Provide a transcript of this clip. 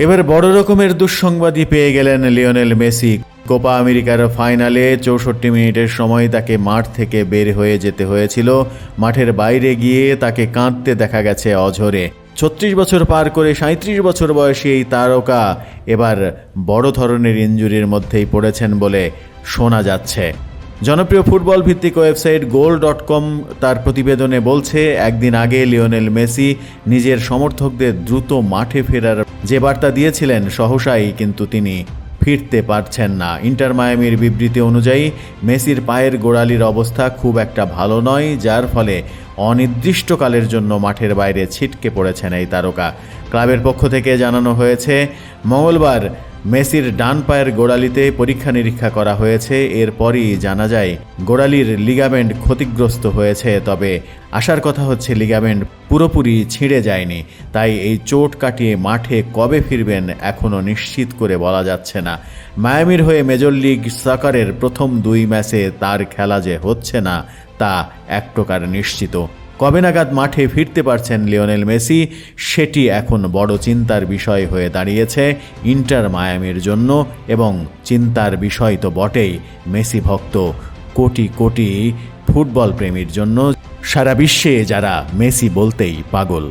এবার বড় রকমের দুঃসংবাদই পেয়ে গেলেন লিওনেল মেসি। কোপা আমেরিকার ফাইনালে 64 মিনিটের সময় তাকে মাঠ থেকে বের হয়ে যেতে হয়েছিল। মাঠের বাইরে গিয়ে তাকে কাঁদতে দেখা গেছে অঝরে। 36 বছর পার করে 37 বছর বয়সী এই তারকা এবার বড় ধরনের ইনজুরির মধ্যেই পড়েছেন বলে শোনা যাচ্ছে। জনপ্রিয় ফুটবল ভিত্তিক ওয়েবসাইট goal.com তার প্রতিবেদনে বলছে, একদিন আগে লিওনেল মেসি নিজের সমর্থকদের দ্রুত মাঠে ফেরার যে বার্তা দিয়েছিলেন, সহসাই কিন্তু তিনি ফিরতে পারছেন না। ইন্টার মায়ামির বিবৃতি অনুযায়ী মেসির পায়ের গোড়ালির অবস্থা খুব একটা ভালো নয়, যার ফলে অনির্দিষ্টকালের জন্য মাঠের বাইরে ছিটকে পড়েছেন এই তারকা। ক্লাবের পক্ষ থেকে জানানো হয়েছে, মঙ্গলবার মেসির ডান পায়ের গোড়ালিতে পরীক্ষা নিরীক্ষা করা হয়েছে। এরপরই জানা যায় গোড়ালির লিগামেন্ট ক্ষতিগ্রস্ত হয়েছে। তবে আশার কথা হচ্ছে লিগামেন্ট পুরোপুরি ছিঁড়ে যায়নি। তাই এই চোট কাটিয়ে মাঠে কবে ফিরবেন এখনও নিশ্চিত করে বলা যাচ্ছে না। মায়ামির হয়ে মেজর লিগ সকারের প্রথম 2 ম্যাচে তার খেলা যে হচ্ছে না তা এক প্রকার নিশ্চিত। কবে নাগাদ মাঠে ফিরতে পারছেন লিওনেল মেসি, সেটি এখন বড় চিন্তার বিষয় হয়ে দাঁড়িয়েছে ইন্টার মায়ামির জন্য। এবং চিন্তার বিষয় তো বটেই মেসি ভক্ত কোটি কোটি ফুটবল প্রেমীর জন্য, সারা বিশ্বে যারা মেসি বলতেই পাগল।